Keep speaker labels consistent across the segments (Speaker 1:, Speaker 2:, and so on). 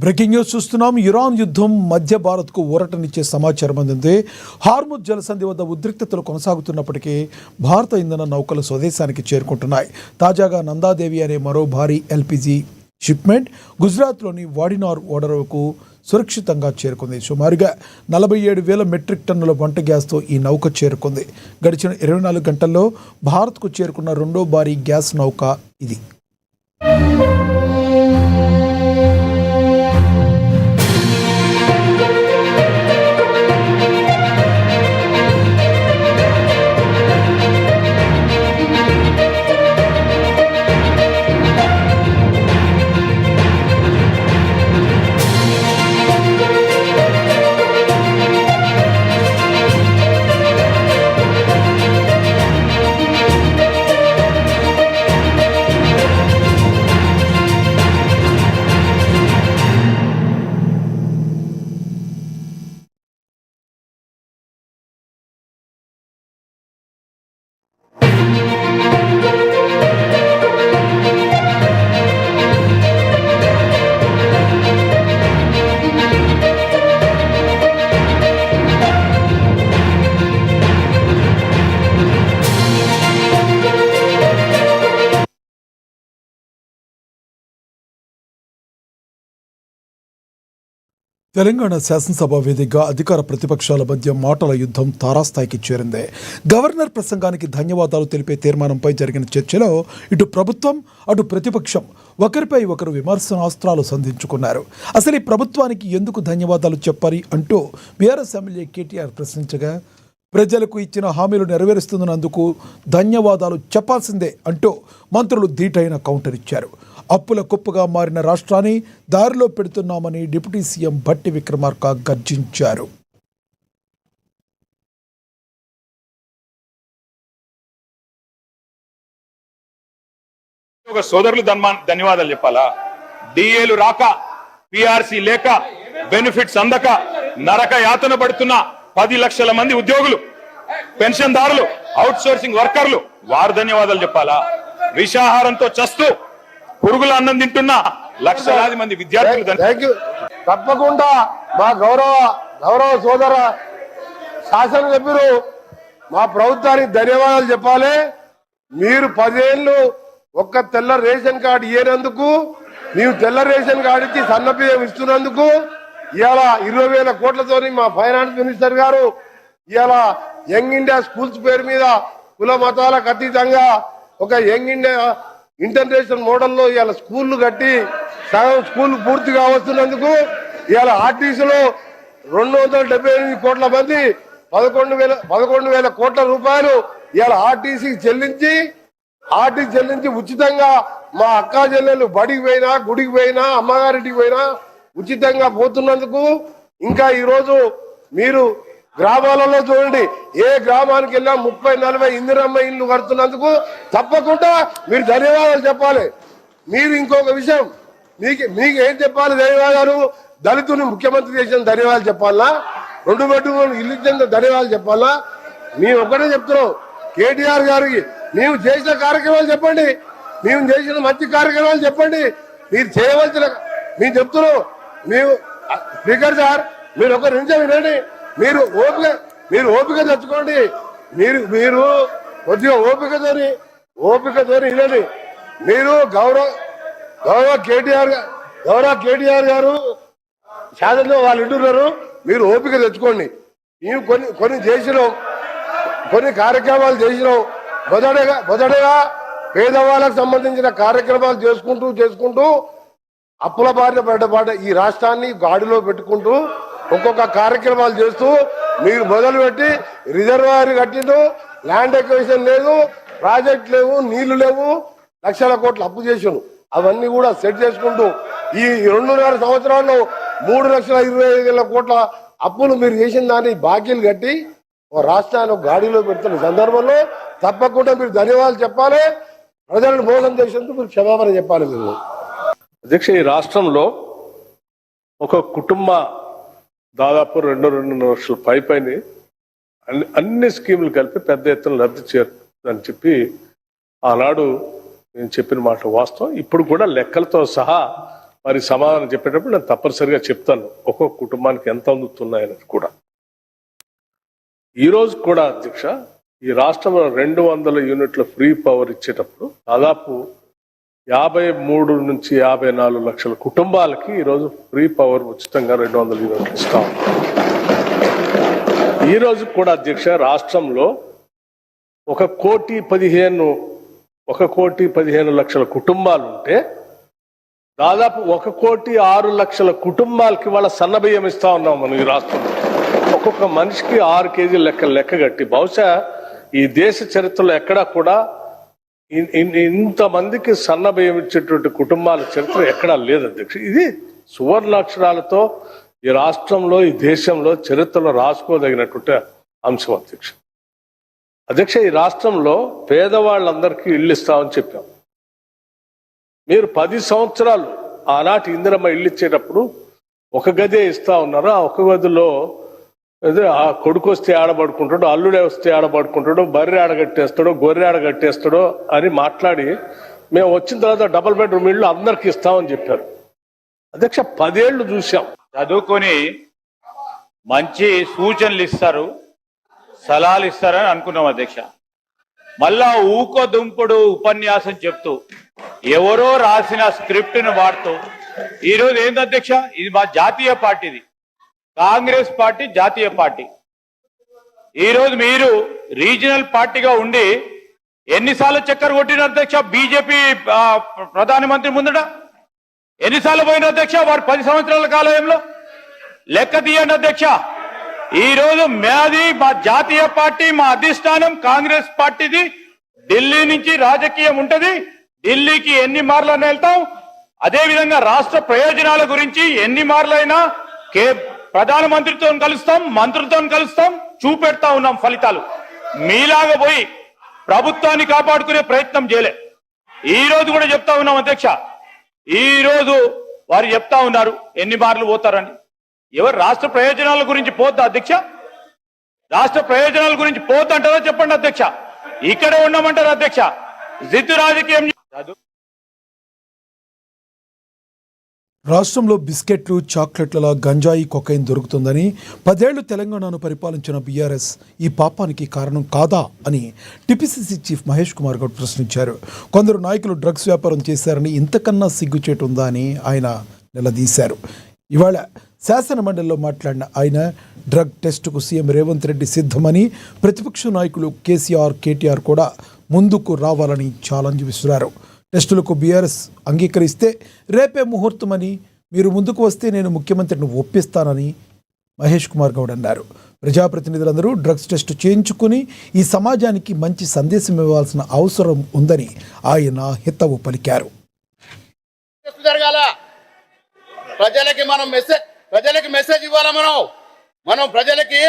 Speaker 1: Breaking news చూస్తున్నాం. Iran యుద్ధం మధ్య భారత్కు ఊరటనిచ్చే సమాచారం అందింది. హార్ముజ్ జలసంధి వద్ద ఉద్రిక్తతలు కొనసాగుతున్నప్పటికీ భారత ఇంధన నౌకలు స్వదేశానికి చేరుకుంటున్నాయి. తాజాగా నందాదేవి అనే మరో భారీ ఎల్పీజీ షిప్మెంట్ గుజరాత్లోని వాడినార్ ఓడరేవుకు సురక్షితంగా చేరుకుంది. సుమారుగా 47,000 మెట్రిక్ టన్నుల వంట గ్యాస్తో ఈ నౌక చేరుకుంది. గడిచిన 24 గంటల్లో భారత్కు చేరుకున్న రెండో భారీ గ్యాస్ నౌక ఇది. తెలంగాణ శాసనసభ వేదికగా అధికార ప్రతిపక్షాల మధ్య మాటల యుద్ధం తారాస్థాయికి చేరింది. గవర్నర్ ప్రసంగానికి ధన్యవాదాలు తెలిపే తీర్మానంపై జరిగిన చర్చలో ఇటు ప్రభుత్వం అటు ప్రతిపక్షం ఒకరిపై ఒకరు విమర్శనాస్త్రాలు సంధించుకున్నారు. అసలు ఈ ప్రభుత్వానికి ఎందుకు ధన్యవాదాలు చెప్పాలి అంటూ బీఆర్ఎస్ ఎమ్మెల్యే కేటీఆర్ ప్రశ్నించగా, ప్రజలకు ఇచ్చిన హామీలు నెరవేరుస్తున్నందుకు ధన్యవాదాలు చెప్పాల్సిందే అంటూ మంత్రులు ధీటైన కౌంటర్ ఇచ్చారు. అప్పుల కుప్పగా మారిన రాష్ట్రాన్ని దారిలో పెడుతున్నామని డిప్యూటీ సీఎం భట్టి విక్రమార్క గర్జించారు.
Speaker 2: సోదరులు ధన్యవాదాలు చెప్పాలా? డిఏలు రాక, పిఆర్సీ లేక, బెనిఫిట్స్ అందక నరక యాతన పడుతున్న 10 లక్షల మంది ఉద్యోగులు, పెన్షన్దారులు, అవుట్ సోర్సింగ్ వర్కర్లు, వారు ధన్యవాదాలు చెప్పాలా? విషాహారంతో చస్తూ పురుగుల అన్నం తింటున్న లక్షలాది మంది విద్యార్థులు
Speaker 3: తప్పకుండా మా గౌరవ సోదర శాసనసభ్యులు మా ప్రభుత్వానికి ధన్యవాదాలు చెప్పాలి. మీరు 10 ఏళ్ళు ఒక్క తెల్ల రేషన్ కార్డు ఇయ్యేందుకు, ನೀವು తెల్ల రేషన్ కార్డు ఇచ్చి సన్నబియ్యం ఇస్తున్నందుకు, ఇవాళ 20,000 కోట్లతోని మా ఫైనాన్స్ మినిస్టర్ గారు ఇవాళ యంగ్ ఇండియా స్కూల్స్ పేరు మీద కుల మతాలకు అతీతంగా ఒక యంగ్ ఇండియా ఇంటర్నేషనల్ మోడల్లో ఇవాళ స్కూళ్లు కట్టి సగం స్కూల్ పూర్తిగా వస్తున్నందుకు ఇవాళ ఆర్టీసీలో 278 కోట్ల మంది 11,000 కోట్ల రూపాయలు ఇవాళ ఆర్టీసీ చెల్లించి ఉచితంగా మా అక్కా చెల్లెలు బడికి పోయినా, గుడికి పోయినా, అమ్మగారింటికి పోయినా ఉచితంగా పోతున్నందుకు, ఇంకా ఈరోజు మీరు గ్రామాలలో చూడండి, ఏ గ్రామానికి వెళ్ళినా 30-40 ఇందిరమ్మ ఇల్లు కడుతున్నందుకు తప్పకుండా మీరు ధన్యవాదాలు చెప్పాలి. మీరు ఇంకొక విషయం, మీకు ఏం చెప్పాలి ధన్యవాదాలు? దళితుని ముఖ్యమంత్రి చేసిన ధన్యవాదాలు చెప్పాలా? 2 బెడ్రూమ్ ఇల్లు ఇచ్చిన ధన్యవాదాలు చెప్పాలా? మేము ఒకటే చెప్తున్నాం, కేటీఆర్ గారికి మేము చేసిన కార్యక్రమాలు చెప్పండి, మేము చేసిన మంచి కార్యక్రమాలు చెప్పండి. మీరు చేయవలసిన మేము చెప్తున్నాం. మేము స్పీకర్ సార్, మీరు ఒక నిమిషం వినండి. మీరు ఓపిక తెచ్చుకోండి. మీరు కొద్దిగా ఓపికతోని వినండి. మీరు గౌరవ కేటీఆర్ గారు శాసనలో వాళ్ళు వింటున్నారు. మీరు ఓపిక తెచ్చుకోండి. మేము కొన్ని చేసినాం, కొన్ని కార్యక్రమాలు చేసినాం. మొదటగా పేదవాళ్ళకు సంబంధించిన కార్యక్రమాలు చేసుకుంటూ అప్పుల బారిన పడ్డ ఈ రాష్ట్రాన్ని గాడిలో పెట్టుకుంటూ ఒక్కొక్క కార్యక్రమాలు చేస్తూ మీరు మొదలుపెట్టి రిజర్వాయర్ కట్టిండు, ల్యాండ్ ఎక్విజిషన్ లేదు, ప్రాజెక్ట్ లేవు, నీళ్లు లేవు, లక్షల కోట్లు అప్పు చేసాను. అవన్నీ కూడా సెట్ చేసుకుంటూ ఈ 2.5 సంవత్సరాల్లో 3,25,000 కోట్ల అప్పులు మీరు చేసిన దాన్ని బాకీలు కట్టి రాష్ట్రాన్ని గాడిలో పెడుతున్న సందర్భంలో తప్పకుండా మీరు ధన్యవాదాలు చెప్పాలి. ప్రజలను మోసం చేసేందుకు మీరు క్షమాపణ చెప్పాలి. మీరు
Speaker 4: అధ్యక్ష, ఈ రాష్ట్రంలో ఒక కుటుంబ దాదాపు 2.5 లక్షల పైన అన్ని స్కీములు కలిపి పెద్ద ఎత్తున లబ్ధి చేరుతుందని చెప్పి ఆనాడు నేను చెప్పిన మాట వాస్తవం. ఇప్పుడు కూడా లెక్కలతో సహా మరి సమాధానం చెప్పేటప్పుడు నేను తప్పనిసరిగా చెప్తాను ఒక్కొక్క కుటుంబానికి ఎంత అందుతున్నాయనేది కూడా. ఈరోజు కూడా అధ్యక్ష ఈ రాష్ట్రంలో 200 యూనిట్ల ఫ్రీ పవర్ ఇచ్చేటప్పుడు దాదాపు 53 నుంచి 54 లక్షల కుటుంబాలకి ఈరోజు ఫ్రీ పవర్ ఉచితంగా 200 యూనిట్లు ఇస్తాం. ఈరోజు కూడా అధ్యక్ష రాష్ట్రంలో 1,15 లక్షల కుటుంబాలు ఉంటే దాదాపు 1,06 లక్షల కుటుంబాలకి వాళ్ళ సన్నబియ్యం ఇస్తా ఉన్నాం మనం ఈ రాష్ట్రంలో. ఒక్కొక్క మనిషికి 6 కేజీలు లెక్క కట్టి బహుశా ఈ దేశ చరిత్రలో ఎక్కడా కూడా ఇంతమందికి సన్నబియ్యం ఇచ్చేటువంటి కుటుంబాల చరిత్ర ఎక్కడా లేదు అధ్యక్ష. ఇది సువర్ణాక్షరాలతో ఈ రాష్ట్రంలో ఈ దేశంలో చరిత్రలో రాసుకోదగినటువంటి అంశం అధ్యక్ష. అధ్యక్ష ఈ రాష్ట్రంలో పేదవాళ్ళందరికీ ఇళ్ళు ఇస్తామని చెప్పాం. మీరు 10 సంవత్సరాలు ఆనాటి ఇందిరమ్మ ఇల్లు ఇచ్చేటప్పుడు ఒక గదే ఇస్తా ఉన్నారు. ఆ ఒక గదిలో అదే ఆ కొడుకు వస్తే ఆడబడుకుంటాడు, అల్లుడే వస్తే ఆడబడుకుంటాడు, బర్రె ఆడగట్టేస్తాడో గొర్రె ఆడగట్టేస్తాడో అని మాట్లాడి మేము వచ్చిన తర్వాత డబుల్ బెడ్రూమ్ ఇళ్ళు అందరికి ఇస్తామని చెప్పారు. అధ్యక్ష 10 ఏళ్ళు చూసాం.
Speaker 5: చదువుకొని మంచి సూచనలు ఇస్తారు, సలహాలు ఇస్తారని అనుకున్నాం అధ్యక్ష. మళ్ళా ఊకో దుంపుడు ఉపన్యాసం చెప్తూ ఎవరో రాసిన స్క్రిప్ట్ను వాడుతూ ఈరోజు ఏంది అధ్యక్ష, ఇది మా జాతీయ పార్టీది, కాంగ్రెస్ పార్టీ జాతీయ పార్టీ. ఈరోజు మీరు రీజనల్ పార్టీగా ఉండి ఎన్నిసార్లు చక్కర కొట్టిన అధ్యక్ష బీజేపీ ప్రధానమంత్రి ముందట ఎన్నిసార్లు పోయిన అధ్యక్ష వారు 10 సంవత్సరాల కాలంలో లెక్క తీయండి అధ్యక్ష. ఈ రోజు మాది మా జాతీయ పార్టీ, మా అధిష్టానం కాంగ్రెస్ పార్టీది. ఢిల్లీ నుంచి రాజకీయం ఉంటది, ఢిల్లీకి ఎన్ని మార్లైనా వెళ్తాం. అదే విధంగా రాష్ట్ర ప్రయోజనాల గురించి ఎన్ని మార్లైనా ప్రధానమంత్రితో కలుస్తాం, మంత్రులతో కలుస్తాం, చూపెడతా ఉన్నాం ఫలితాలు. మీలాగా పోయి ప్రభుత్వాన్ని కాపాడుకునే ప్రయత్నం చేయలే. ఈ రోజు కూడా చెప్తా ఉన్నాం అధ్యక్ష, ఈ రోజు వారు చెప్తా ఉన్నారు ఎన్ని మార్లు పోతారని. ఎవరు రాష్ట్ర ప్రయోజనాల గురించి పోద్దా అధ్యక్ష? రాష్ట్ర ప్రయోజనాల గురించి పోద్దంటారా చెప్పండి అధ్యక్ష. ఇక్కడే ఉన్నామంటారు అధ్యక్ష. జిద్దు రాజకీయం
Speaker 1: రాష్ట్రంలో బిస్కెట్లు, చాక్లెట్ల గంజాయి, కొకైన్ దొరుకుతుందని 10 ఏళ్లు తెలంగాణను పరిపాలించిన బీఆర్ఎస్ ఈ పాపానికి కారణం కాదా అని టీపీసీసీ చీఫ్ మహేష్ కుమార్ గౌడ్ ప్రశ్నించారు. కొందరు నాయకులు డ్రగ్స్ వ్యాపారం చేశారని ఇంతకన్నా సిగ్గుచేటు ఉందా అని ఆయన నిలదీశారు. ఇవాళ శాసన మండలిలో మాట్లాడిన ఆయన డ్రగ్ టెస్టుకు సీఎం రేవంత్ రెడ్డి సిద్ధమని, ప్రతిపక్ష నాయకులు కేసీఆర్, కేటీఆర్ కూడా ముందుకు రావాలని ఛాలెంజ్ విసిరారు. టెస్టులకు బీఆర్ఎస్ అంగీకరిస్తే రేపే ముహూర్తమని, మీరు ముందుకు వస్తే నేను ముఖ్యమంత్రిని ఒప్పిస్తానని మహేష్ కుమార్ గౌడ్ అన్నారు. ప్రజాప్రతినిధులందరూ డ్రగ్స్ టెస్ట్ చేయించుకుని ఈ సమాజానికి మంచి సందేశం ఇవ్వాల్సిన అవసరం ఉందని ఆయన హితవు పలికారు.
Speaker 6: ప్రజలకి మెసేజ్ ఇవ్వాలా? మనం ప్రజలకి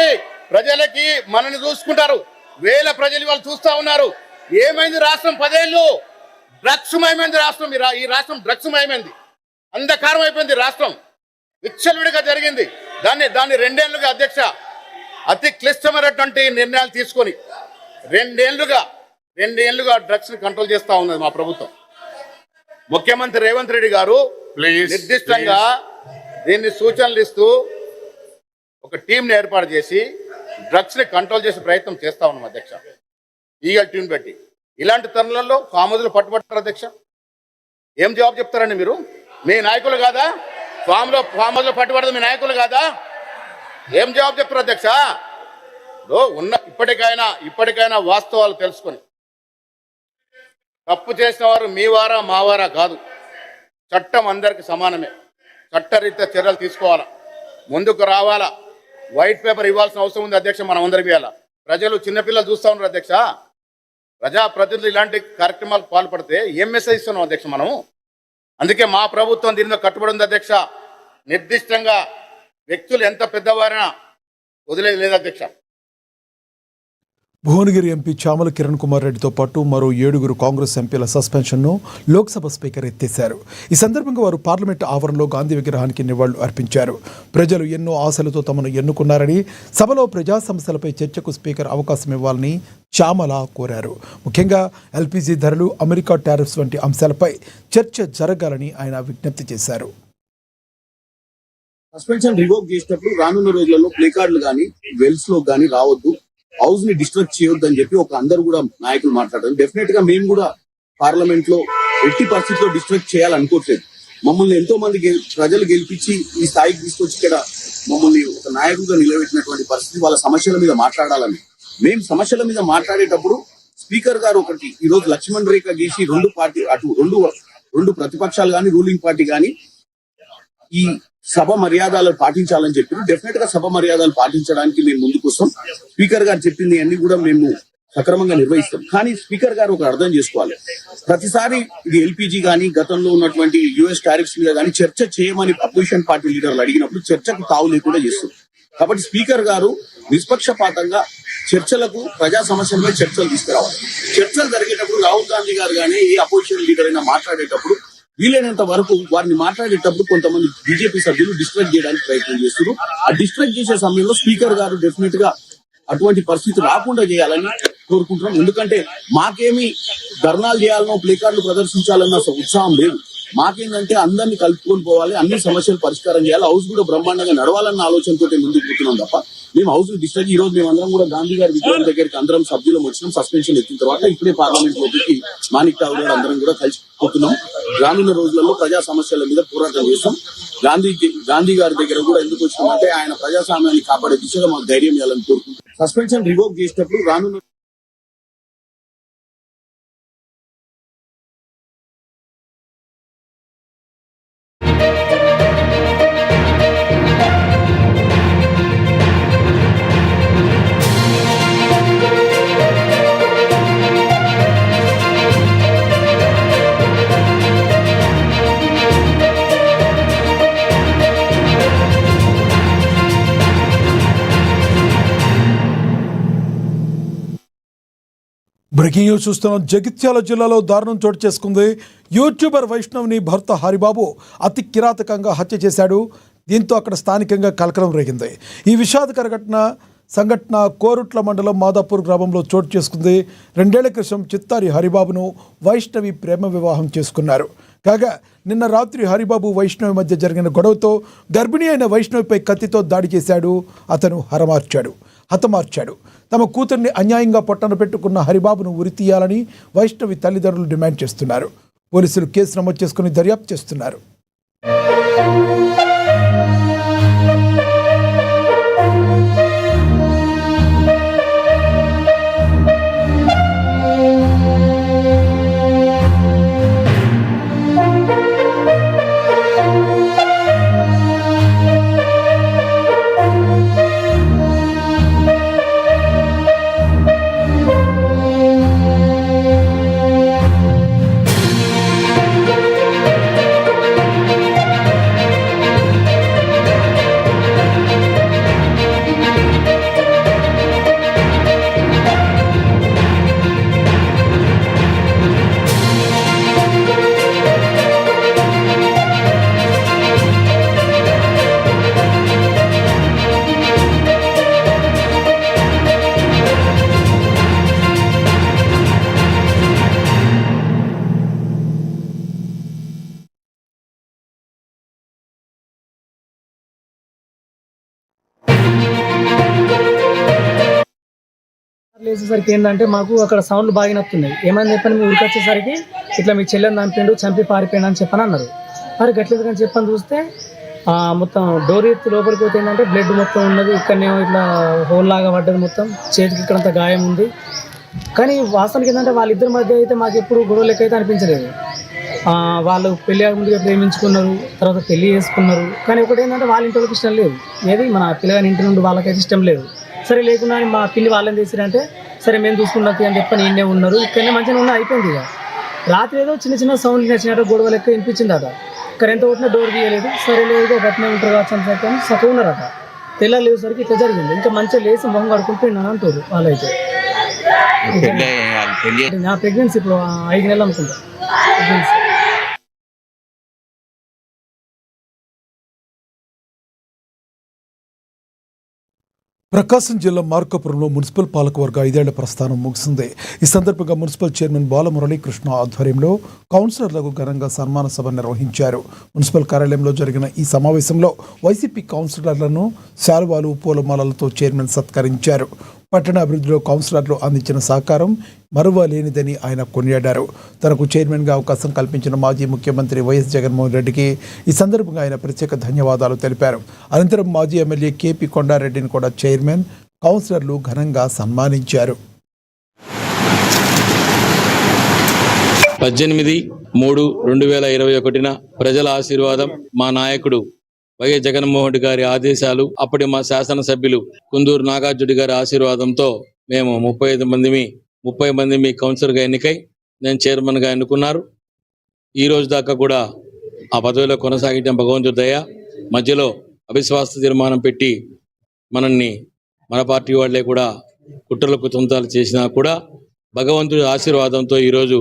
Speaker 6: మనల్ని చూసుకుంటారు. వేల ప్రజలు వాళ్ళు చూస్తా ఉన్నారు. ఏమైంది రాష్ట్రం? 10 ఏళ్ళు డ్రగ్స్ మయమైంది రాష్ట్రం. ఈ రాష్ట్రం డ్రగ్స్ మయమైంది, అంధకారం అయిపోయింది రాష్ట్రం. విచ్చలవిడిగా జరిగింది. దాన్ని 2 ఏళ్లుగా అధ్యక్ష అతి క్లిష్టమైనటువంటి నిర్ణయాలు తీసుకొని 2 ఏళ్లుగా డ్రగ్స్ ని కంట్రోల్ చేస్తా ఉన్నది మా ప్రభుత్వం. ముఖ్యమంత్రి రేవంత్ రెడ్డి గారు నిర్దిష్టంగా దీన్ని సూచనలు ఇస్తూ ఒక టీంని ఏర్పాటు చేసి డ్రగ్స్ ని కంట్రోల్ చేసే ప్రయత్నం చేస్తా ఉన్నాం అధ్యక్ష. ఈగల్ టీం పెట్టి ఇలాంటి తరుణంలో ఫామ్ హౌస్లో పట్టుబట్టారు అధ్యక్ష. ఏం జవాబు చెప్తారండి మీరు? మీ నాయకులు కాదా? ఫామ్ హౌస్లో పట్టుబడదు మీ నాయకులు కాదా? ఏం జవాబు చెప్తారు అధ్యక్ష? ఇప్పటికైనా వాస్తవాలు తెలుసుకొని తప్పు చేసిన వారు మీ వారా మా వారా కాదు. చట్టం అందరికి సమానమే. చట్టరీత్యా చర్యలు తీసుకోవాలా, ముందుకు రావాలా. వైట్ పేపర్ ఇవ్వాల్సిన అవసరం ఉంది అధ్యక్ష. మనం అందరం ఇవ్వాలా. ప్రజలు చిన్నపిల్లలు చూస్తూ ఉన్నారు అధ్యక్ష. ప్రజాప్రతినిధులు ఇలాంటి కార్యక్రమాలకు పాల్పడితే ఏం మెసేజ్ ఇస్తున్నాం అధ్యక్ష మనం? అందుకే మా ప్రభుత్వం దీని మీద కట్టుబడి ఉంది అధ్యక్ష. నిర్దిష్టంగా వ్యక్తులు ఎంత పెద్దవారైనా వదిలేదు లేదు అధ్యక్ష.
Speaker 1: భువనగిరి ఎంపీ చామల కిరణ్ కుమార్ రెడ్డితో పాటు మరో 7 కాంగ్రెస్ ఎంపీల సస్పెన్షన్ను లోక్సభ స్పీకర్ ఎత్తేశారు. ఈ సందర్భంగా వారు పార్లమెంటు ఆవరణలో గాంధీ విగ్రహానికి నివాళులు అర్పించారు. ప్రజలు ఎన్నో ఆశలతో తమను ఎన్నుకున్నారని, సభలో ప్రజా సమస్యలపై చర్చకు స్పీకర్ అవకాశం ఇవ్వాలని చామల కోరారు. ముఖ్యంగా ఎల్పీజీ ధరలు, అమెరికా టారిఫ్స్ వంటి అంశాలపై చర్చ జరగాలని ఆయన విజ్ఞప్తి చేశారు.
Speaker 7: సస్పెన్షన్ రివోక్ చేసేటప్పుడు రానున్న రోజులలో ప్లే కార్డులు కానీ వెల్స్ లో కానీ రావద్దు, హౌస్ ని డిస్ట్రక్ట్ చేయొద్దు అని చెప్పి అందరు కూడా నాయకులు మాట్లాడారు. డెఫినెట్ గా మేము కూడా పార్లమెంట్ లో ఎట్టి పరిస్థితిలో డిస్ట్రక్ట్ చేయాలనుకోవట్లేదు. మమ్మల్ని ఎంతో మంది ప్రజలు గెలిపించి ఈ స్థాయికి తీసుకొచ్చి ఇక్కడ మమ్మల్ని ఒక నాయకుడిగా నిలబెట్టినటువంటి పరిస్థితి, వాళ్ళ సమస్యల మీద మాట్లాడాలని. మేము సమస్యల మీద మాట్లాడేటప్పుడు స్పీకర్ గారు ఒకటి ఈ రోజు లక్ష్మణ్ రేఖ గీసి రెండు ప్రతిపక్షాలు కానీ రూలింగ్ పార్టీ కానీ ఈ సభ మర్యాదలు పాటించాలని చెప్పి డెఫినెట్ గా సభ మర్యాదలు పాటించడానికి మేము ముందుకు వస్తాం. స్పీకర్ గారు చెప్పింది అన్ని కూడా మేము సక్రమంగా నిర్వహిస్తాం. కానీ స్పీకర్ గారు ఒక అర్థం చేసుకోవాలి, ప్రతిసారి ఇది ఎల్పీజీ కానీ గతంలో ఉన్నటువంటి యుఎస్ టారిఫ్స్ మీద కానీ చర్చ చేయమని అపోజిషన్ పార్టీ లీడర్లు అడిగినప్పుడు చర్చకు తావు లేకుండా చేస్తుంది. కాబట్టి స్పీకర్ గారు నిష్పక్షపాతంగా చర్చలకు, ప్రజా సమస్యలపై చర్చలు తీసుకురావాలి. చర్చలు జరిగేటప్పుడు రాహుల్ గాంధీ గారు కానీ ఏ అపోజిషన్ లీడర్ అయినా మాట్లాడేటప్పుడు వీలైనంత వరకు వారిని మాట్లాడేటప్పుడు కొంతమంది బీజేపీ సభ్యులు డిస్ట్రాక్ట్ చేయడానికి ప్రయత్నం చేస్తున్నారు. ఆ డిస్ట్రాక్ట్ చేసే సమయంలో స్పీకర్ గారు డెఫినెట్ గా అటువంటి పరిస్థితి రాకుండా చేయాలని కోరుకుంటున్నాం. ఎందుకంటే మాకేమి ధర్నాలు చేయాలనో ప్లే కార్డులు ప్రదర్శించాలన్న ఉత్సాహం లేదు. మాకేంటంటే అందరినీ కలుపుకొని పోవాలి, అన్ని సమస్యలు పరిష్కారం చేయాలి, హౌస్ కూడా బ్రహ్మాండంగా నడవాలన్న ఆలోచనతో ముందుకు పోతున్నాం తప్ప మేము హౌస్ డిస్ట్రాక్ట్. ఈ రోజు మేము అందరం కూడా గాంధీ గారి విగ్రహం దగ్గరికి అందరం సభ్యులం వచ్చినాం. సస్పెన్షన్ ఎత్తిన తర్వాత ఇప్పుడే పార్లమెంట్ లోకి మాణిక్ ఠాగూర్ గారు అందరం కూడా కలిసిపోతున్నాం. రానున్న రోజులలో ప్రజా సమస్యల మీద పోరాటం చేస్తాం. గాంధీ గారి దగ్గర కూడా ఎందుకు వచ్చినామంటే ఆయన ప్రజాస్వామ్యాన్ని కాపాడే దిశగా మాకు ధైర్యం ఇవ్వాలని కోరుకుంటున్నాం. సస్పెన్షన్ రివోక్ చేసేటప్పుడు రానున్న
Speaker 1: బ్రేకింగ్ న్యూస్ చూస్తున్నాం. జగిత్యాల జిల్లాలో దారుణం చోటు చేసుకుంది. యూట్యూబర్ వైష్ణవ్ని భర్త హరిబాబు అతి కిరాతకంగా హత్య చేశాడు. దీంతో అక్కడ స్థానికంగా కలకలం రేగింది. ఈ విషాదకర సంఘటన కోరుట్ల మండలం మాదాపూర్ గ్రామంలో చోటు చేసుకుంది. 2 ఏళ్ల క్రితం చిత్తారి హరిబాబును వైష్ణవి ప్రేమ వివాహం చేసుకున్నారు. కాగా నిన్న రాత్రి హరిబాబు వైష్ణవి మధ్య జరిగిన గొడవతో గర్భిణి అయిన వైష్ణవిపై కత్తితో దాడి చేశాడు. అతను హతమార్చాడు. తమ కూతుర్ని అన్యాయంగా పొట్టన పెట్టుకున్న హరిబాబును ఉరితీయాలని వైష్ణవి తల్లిదండ్రులు డిమాండ్ చేస్తున్నారు. పోలీసులు కేసు నమోదు చేసుకుని దర్యాప్తు చేస్తున్నారు.
Speaker 8: లేచేసరికి ఏంటంటే మాకు అక్కడ సౌండ్ బాగా నత్తున్నాయి. ఏమని చెప్పని మీ ఊరికి వచ్చేసరికి ఇట్లా మీ చెల్లెని చంపిండు, చంపి పారిపోయాడు అని చెప్పని అన్నారు. మరి గట్లేదు కానీ చెప్పని చూస్తే మొత్తం డోర్ ఎత్తి లోపలికి పోతే ఏంటంటే బ్లడ్ మొత్తం ఉన్నది. ఇక్కడనేమో ఇట్లా హోల్ లాగా పడ్డది, మొత్తం చేతికి ఇక్కడంత గాయం ఉంది. కానీ వాస్తవానికి ఏంటంటే వాళ్ళిద్దరి మధ్య అయితే మాకు ఎప్పుడు గొడవ లెక్క అయితే అనిపించలేదు. వాళ్ళు పెళ్లి ముందుగా ప్రేమించుకున్నారు, తర్వాత పెళ్లి చేసుకున్నారు. కానీ ఒకటి ఏంటంటే వాళ్ళ ఇంటి వాళ్ళకి ఇష్టం లేదు, ఏది మన పిల్లగాని ఇంటి నుండి వాళ్ళకైతే ఇష్టం లేదు. సరే లేకుండా మా పిల్లి వాళ్ళని చేసిరంటే సరే మేము చూసుకున్నది అని చెప్పని ఈయనే ఉన్నారు. ఇక్కడనే మంచిగా ఉన్న అయిపోయింది. ఇక రాత్రి ఏదో చిన్న సౌండ్ నచ్చినట్టు గొడవ లెక్క వినిపించిందట. కరెంట్ కొట్టిన డోర్ తీయలేదు. సరే లేదు గట్టినే ఉంటారు కావచ్చు అని చెప్పని చక్కగా ఉన్నారట. తెల్లారు లేవుసరికి ఇట్లా జరిగింది. ఇంకా మంచిగా లేచి మొహం కడుకుంటూ విన్నాను అంటారు వాళ్ళైతే. నా ప్రెగ్నెన్సీ ఇప్పుడు 5 నెలలు అనుకుంటా ప్రెగ్నెన్సీ.
Speaker 1: ప్రకాశం జిల్లా మార్కాపురంలో మున్సిపల్ పాలకవర్గ 5 ఏళ్ల ప్రస్థానం ముగిసింది. ఈ సందర్భంగా మున్సిపల్ చైర్మన్ బాలమురళీకృష్ణ ఆధ్వర్యంలో కౌన్సిలర్లకు ఘనంగా సన్మాన సభ నిర్వహించారు. మున్సిపల్ కార్యాలయంలో జరిగిన ఈ సమావేశంలో వైసీపీ కౌన్సిలర్లను శాలువాలు పూలమాలలతో చైర్మన్ సత్కరించారు. పట్టణ అభివృద్ధిలో కౌన్సిలర్లు అందించిన సహకారం మరువలేనిదని ఆయన కొనియాడారు. తనకు చైర్మన్గా అవకాశం కల్పించిన మాజీ ముఖ్యమంత్రి వైఎస్ జగన్మోహన్ రెడ్డికి ఈ సందర్భంగా ఆయన ప్రత్యేక ధన్యవాదాలు తెలిపారు. అనంతరం మాజీ ఎమ్మెల్యే కేపీ కొండారెడ్డిని కూడా చైర్మన్, కౌన్సిలర్లు ఘనంగా సన్మానించారు.
Speaker 9: 18/3/2021 ప్రజల ఆశీర్వాదం, మా నాయకుడు వైఎస్ జగన్మోహన్ రెడ్డి గారి ఆదేశాలు, అప్పటి మా శాసనసభ్యులు కుందూరు నాగార్జున గారి ఆశీర్వాదంతో మేము 30 మంది కౌన్సిలర్గా ఎన్నికై నేను చైర్మన్గా ఎన్నుకున్నారు. ఈ రోజు దాకా కూడా ఆ పదవిలో కొనసాగించడం భగవంతుడి దయ. మధ్యలో అవిశ్వాస తీర్మానం పెట్టి మన పార్టీ వాళ్ళే కూడా కుట్రలకు తుంతాలు చేసినా కూడా భగవంతుడి ఆశీర్వాదంతో ఈరోజు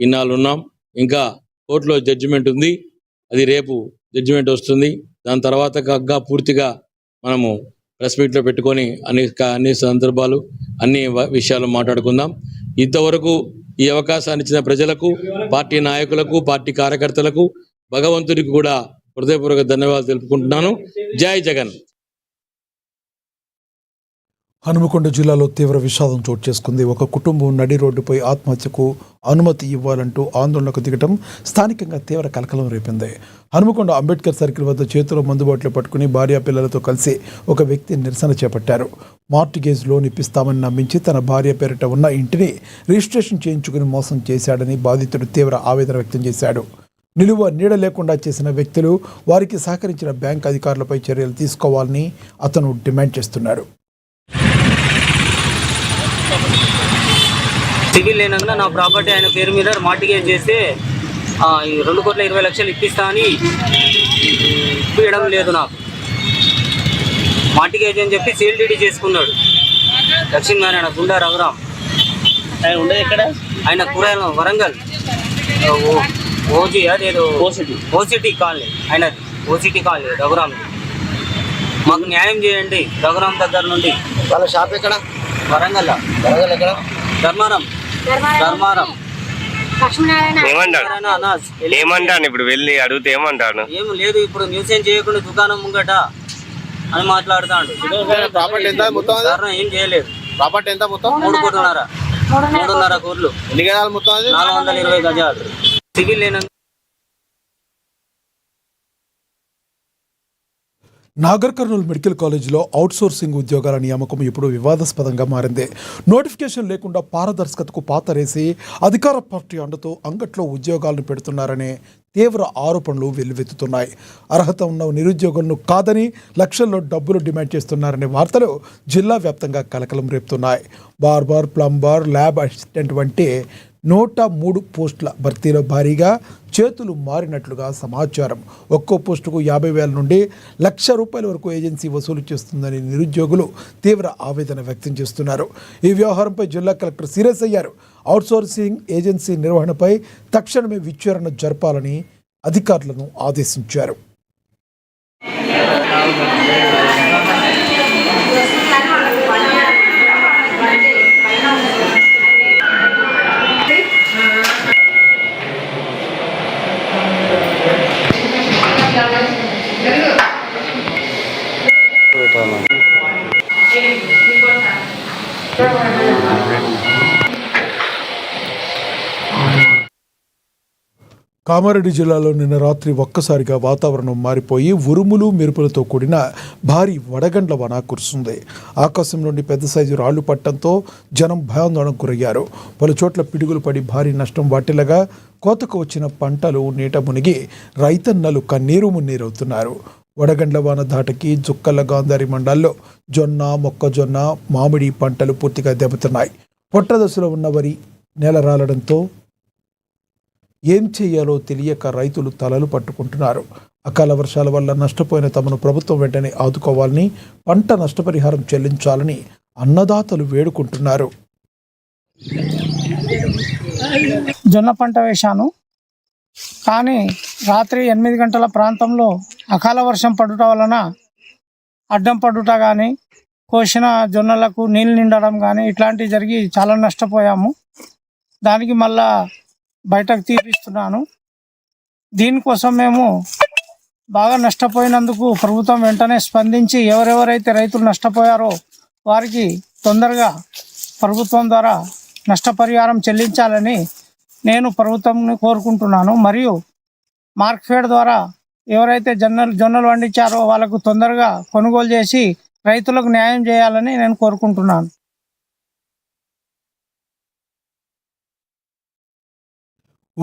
Speaker 9: ఇన్నాళ్ళు ఉన్నాం. ఇంకా కోర్టులో జడ్జిమెంట్ ఉంది, అది రేపు జడ్జిమెంట్ వస్తుంది. దాని తర్వాత పూర్తిగా మనము ప్రెస్ మీట్లో పెట్టుకొని అన్ని సందర్భాలు అన్ని విషయాలు మాట్లాడుకుందాం. ఇంతవరకు ఈ అవకాశాన్ని ఇచ్చిన ప్రజలకు, పార్టీ నాయకులకు, పార్టీ కార్యకర్తలకు, భగవంతుడికి కూడా హృదయపూర్వక ధన్యవాదాలు తెలుపుకుంటున్నాను. జై జగన్.
Speaker 1: హనుమకొండ జిల్లాలో తీవ్ర విషాదం చోటు చేసుకుంది. ఒక కుటుంబం నడి రోడ్డుపై ఆత్మహత్యకు అనుమతి ఇవ్వాలంటూ ఆందోళనకు దిగటం స్థానికంగా తీవ్ర కలకలం రేపింది. హనుమకొండ అంబేద్కర్ సర్కిల్ వద్ద చేతిలో మందుబాటులో పట్టుకుని భార్య పిల్లలతో కలిసి ఒక వ్యక్తి నిరసన చేపట్టారు. మార్టిగేజ్ లోన్ ఇప్పిస్తామని నమ్మించి తన భార్య పేరిట ఉన్న ఇంటిని రిజిస్ట్రేషన్ చేయించుకుని మోసం చేశాడని బాధితుడు తీవ్ర ఆవేదన వ్యక్తం చేశాడు. నిలువ నీడ లేకుండా చేసిన వ్యక్తులు, వారికి సహకరించిన బ్యాంక్ అధికారులపై చర్యలు తీసుకోవాలని అతను డిమాండ్ చేస్తున్నాడు.
Speaker 10: సివిల్ లేనందున నా ప్రాపర్టీ ఆయన పేరు మీద మార్టిగేజ్ చేస్తే 2,20,00,000 ఇప్పిస్తా అని ఇప్పించడం లేదు. నాకు మార్టిగేజ్ అని చెప్పి CLDD చేసుకున్నాడు. లక్ష్మీనారాయణ గుండా రఘురామ్. ఆయన ఉండేది ఎక్కడ? ఆయన కూరగాయల వరంగల్ ఓజీ అదేదో ఓసిటీ కాలనీ. ఆయన ఓసిటీ కాలనీ రఘురామ్. మాకు న్యాయం చేయండి. రఘురామ్ దగ్గర నుండి.
Speaker 6: వాళ్ళ షాప్ ఎక్కడ?
Speaker 10: వరంగల్ ఎక్కడ? ధర్మారం.
Speaker 11: ఏమంటాను ఇప్పుడు వెళ్ళి అడిగితే ఏమంటాను?
Speaker 10: ఏం లేదు, ఇప్పుడు న్యూస్ ఏం చేయకుండా దుకాణం ముంగట అని మాట్లాడుతాడు.
Speaker 6: ప్రాపర్టీ ఎంత మొత్తం?
Speaker 10: ఏం చేయలేదు.
Speaker 6: ప్రాపర్టీ ఎంత మొత్తం?
Speaker 10: 3.5 కోట్లు.
Speaker 6: ఎన్ని గజాలు మొత్తం?
Speaker 10: 420 గజాలు. సివిల్ లేనందుకు
Speaker 1: నాగర్ కర్నూలు మెడికల్ కాలేజీలో అవుట్సోర్సింగ్ ఉద్యోగాల నియామకం ఇప్పుడు వివాదాస్పదంగా మారింది. నోటిఫికేషన్ లేకుండా పారదర్శకతకు పాతరేసి అధికార పార్టీ అండతో అంగట్లో ఉద్యోగాలను పెడుతున్నారనే తీవ్ర ఆరోపణలు వెల్లువెత్తుతున్నాయి. అర్హత ఉన్న నిరుద్యోగులను కాదని లక్షల్లో డబ్బులు డిమాండ్ చేస్తున్నారనే వార్తలు జిల్లా వ్యాప్తంగా కలకలం రేపుతున్నాయి. బార్బర్, ప్లంబర్, ల్యాబ్ అసిస్టెంట్ వంటి 103 పోస్టుల భర్తీలో భారీగా చేతులు మారినట్లుగా సమాచారం. ఒక్కో పోస్టుకు 50,000 నుండి ₹1,00,000 వరకు ఏజెన్సీ వసూలు చేస్తుందని నిరుద్యోగులు తీవ్ర ఆవేదన వ్యక్తం చేస్తున్నారు. ఈ వ్యవహారంపై జిల్లా కలెక్టర్ సీరియస్ అయ్యారు. అవుట్సోర్సింగ్ ఏజెన్సీ నిర్వహణపై తక్షణమే విచారణ జరపాలని అధికారులను ఆదేశించారు. కామారెడ్డి జిల్లాలో నిన్న రాత్రి ఒక్కసారిగా వాతావరణం మారిపోయి ఉరుములు మెరుపులతో కూడిన భారీ వడగండ్ల వాన కురుస్తుంది. ఆకాశం నుండి పెద్ద సైజు రాళ్లు పట్టడంతో జనం భయాందోళనకు గురయ్యారు. పలు చోట్ల పిడుగులు పడి భారీ నష్టం వాటిల్లగా కోతకు వచ్చిన పంటలు నీట మునిగి రైతన్నలు కన్నీరు మున్నీరవుతున్నారు. వడగండ్ల వాన ధాటకి జుక్కల గాంధారి మండల్లో జొన్న, మొక్కజొన్న, మామిడి పంటలు పూర్తిగా దెబ్బతిన్నాయి. పొట్ట దశలో ఉన్న వరి నేల రాలడంతో ఏం చేయాలో తెలియక రైతులు తలలు పట్టుకుంటున్నారు. అకాల వర్షాల వల్ల నష్టపోయిన తమను ప్రభుత్వం వెంటనే ఆదుకోవాలని, పంట నష్టపరిహారం చెల్లించాలని అన్నదాతలు వేడుకుంటున్నారు.
Speaker 8: జొన్న పంట వేశాను. కానీ రాత్రి 8 గంటల ప్రాంతంలో అకాల వర్షం పడుట వలన అడ్డం పడుట కానీ, కోసిన జొన్నలకు నీళ్ళు నిండడం కానీ ఇట్లాంటివి జరిగి చాలా నష్టపోయాము. దానికి మళ్ళా బయటకు తీపిస్తున్నాను. దీనికోసం మేము బాగా నష్టపోయినందుకు ప్రభుత్వం వెంటనే స్పందించి ఎవరెవరైతే రైతులు నష్టపోయారో వారికి తొందరగా ప్రభుత్వం ద్వారా నష్టపరిహారం చెల్లించాలని నేను ప్రభుత్వంని కోరుకుంటున్నాను. మరియు మార్కెట్ ద్వారా ఎవరైతే జొన్నలు పండించారో వాళ్ళకు తొందరగా కొనుగోలు చేసి రైతులకు న్యాయం చేయాలని నేను కోరుకుంటున్నాను.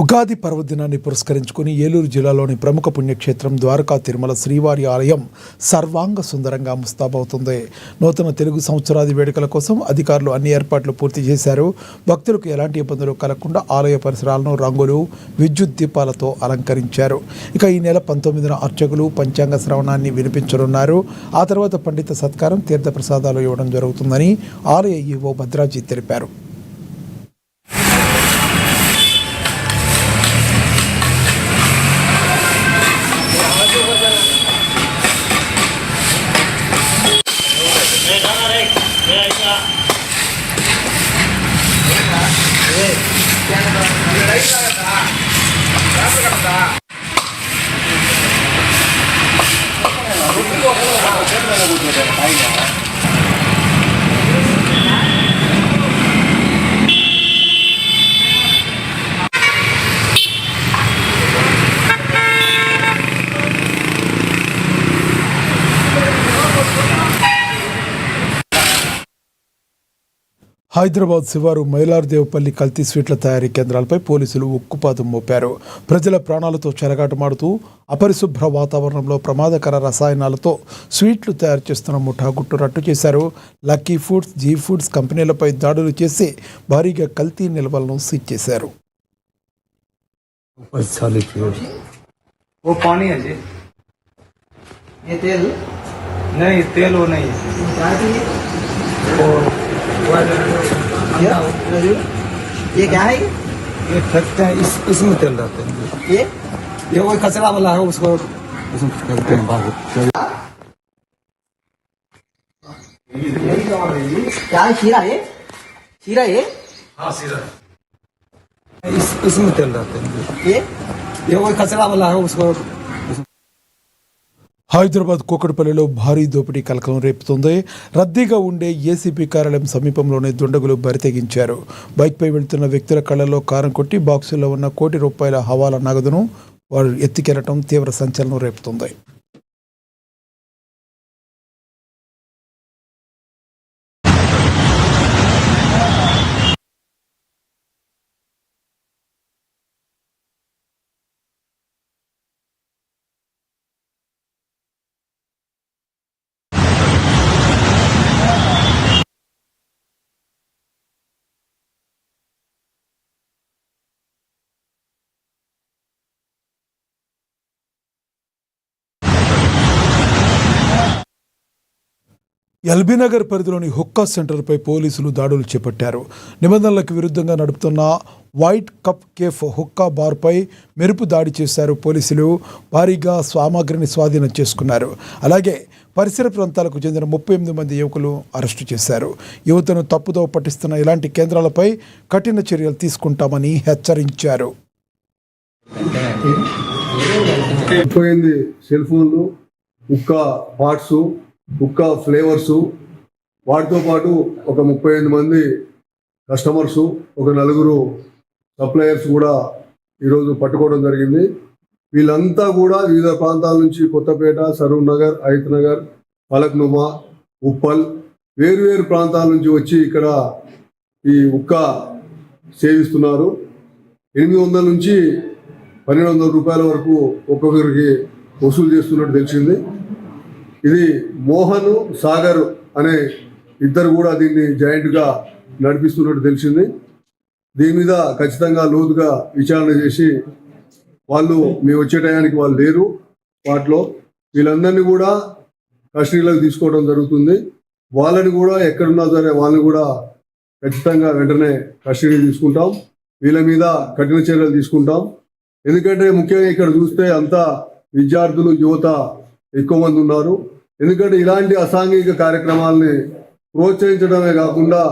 Speaker 1: ఉగాది పర్వదినాన్ని పురస్కరించుకుని ఏలూరు జిల్లాలోని ప్రముఖ పుణ్యక్షేత్రం ద్వారకా తిరుమల శ్రీవారి ఆలయం సర్వాంగ సుందరంగా ముస్తాబవుతుంది. నూతన తెలుగు సంవత్సరాది వేడుకల కోసం అధికారులు అన్ని ఏర్పాట్లు పూర్తి చేశారు. భక్తులకు ఎలాంటి ఇబ్బందులు కలగకుండా ఆలయ పరిసరాలను రంగులు, విద్యుత్ దీపాలతో అలంకరించారు. ఇక ఈ నెల 19న అర్చకులు పంచాంగ శ్రవణాన్ని వినిపించనున్నారు. ఆ తర్వాత పండిత సత్కారం, తీర్థప్రసాదాలు ఇవ్వడం జరుగుతుందని ఆలయ ఈవో భద్రాజీ తెలిపారు. హైదరాబాద్ శివారు మైలార్దేవపల్లి కల్తీ స్వీట్ల తయారీ కేంద్రాలపై పోలీసులు ఉక్కుపాదం మోపారు. ప్రజల ప్రాణాలతో చెలగాటమాడుతూ అపరిశుభ్ర వాతావరణంలో ప్రమాదకర రసాయనాలతో స్వీట్లు తయారు చేస్తున్న ముఠా గుట్టు రట్టు చేశారు. లక్కీ ఫుడ్స్, జీ ఫుడ్స్ కంపెనీలపై దాడులు చేసి భారీగా కల్తీ నిల్వలను సీజ్ చేశారు.
Speaker 12: ये क्या है? ये फेंकते हैं, इसमें तेल रहते हैं. ये कोई कचरा वाला है, उसको उसमें फेंकते हैं बाहर. क्या है? शीरा है? शीरा है? हाँ शीरा. इसमें तेल रहते हैं. ये कोई कचरा वाला है, उसको.
Speaker 1: హైదరాబాద్ కూకట్పల్లిలో భారీ దోపిడీ కలకలం రేపుతోంది. రద్దీగా ఉండే ఏసీపీ కార్యాలయం సమీపంలోనే దుండగులు బరితెగించారు. బైక్పై వెళ్తున్న వ్యక్తుల కళ్లలో కారం కొట్టి బాక్సుల్లో ఉన్న ₹1 కోటి హవాలా నగదును వారు ఎత్తికెళ్లటం తీవ్ర సంచలనం రేపుతోంది. ఎల్బీనగర్ పరిధిలోని హుక్కా సెంటర్పై పోలీసులు దాడులు చేపట్టారు. నిబంధనలకు విరుద్ధంగా నడుపుతున్న వైట్ కప్ కేఫ్ హుక్కా బార్పై మెరుపు దాడి చేశారు. పోలీసులు భారీగా సామాగ్రిని స్వాధీనం చేసుకున్నారు. అలాగే పరిసర ప్రాంతాలకు చెందిన 38 మంది యువకులు అరెస్టు చేశారు. యువతను తప్పుదోవ పట్టిస్తున్న ఇలాంటి కేంద్రాలపై కఠిన చర్యలు తీసుకుంటామని హెచ్చరించారు.
Speaker 3: సెల్ ఫోన్లు, హుక్కా పార్ట్స్, హుక్కా ఫ్లేవర్సు, వాటితో పాటు ఒక 38 మంది కస్టమర్సు, ఒక 4 సప్లయర్స్ కూడా ఈరోజు పట్టుకోవడం జరిగింది. వీళ్ళంతా కూడా వివిధ ప్రాంతాల నుంచి కొత్తపేట, సరూర్ నగర్, హయత్ నగర్, ఫలక్నుమా, ఉప్పల్ వేరు ప్రాంతాల నుంచి వచ్చి ఇక్కడ ఈ హుక్కా సేవిస్తున్నారు. 800 నుంచి 1200 రూపాయల వరకు ఒక్కొక్కరికి వసూలు చేస్తున్నట్టు తెలిసింది. ఇది మోహన్, సాగర్ అనే ఇద్దరు కూడా దీన్ని జాయింట్గా నడిపిస్తున్నట్టు తెలిసింది. దీని మీద ఖచ్చితంగా లోతుగా విచారణ చేసి వాళ్ళు మేము వచ్చే టయానికి వాళ్ళు లేరు, వాటిలో వీళ్ళందరినీ కూడా కస్టడీలోకి తీసుకోవడం జరుగుతుంది. వాళ్ళని కూడా ఎక్కడున్నా సరే వాళ్ళని కూడా ఖచ్చితంగా వెంటనే కస్టడీ తీసుకుంటాం, వీళ్ళ మీద కఠిన చర్యలు తీసుకుంటాం. ఎందుకంటే ముఖ్యంగా ఇక్కడ చూస్తే అంతా విద్యార్థులు, యువత ఎక్కువ మంది ఉన్నారు. ఎందుకంటే ఇలాంటి అసాంఘిక కార్యక్రమాలని ప్రోత్సహించడమే కాకుండా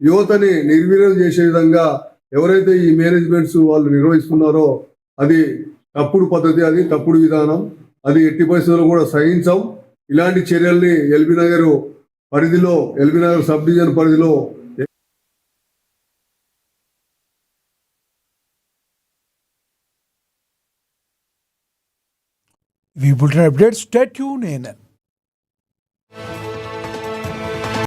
Speaker 3: యువతని నిర్వీర్యం చేసే విధంగా ఎవరైతే ఈ మేనేజ్మెంట్స్ వాళ్ళు నిర్వహిస్తున్నారో అది తప్పుడు పద్ధతి, అది తప్పుడు విధానం, అది ఎట్టి పరిస్థితుల్లో కూడా సహించం. ఇలాంటి చర్యల్ని ఎల్బీ నగర్ పరిధిలో, ఎల్బీ నగర్ సబ్ డివిజన్ పరిధిలో
Speaker 1: We will update. Stay tuned in.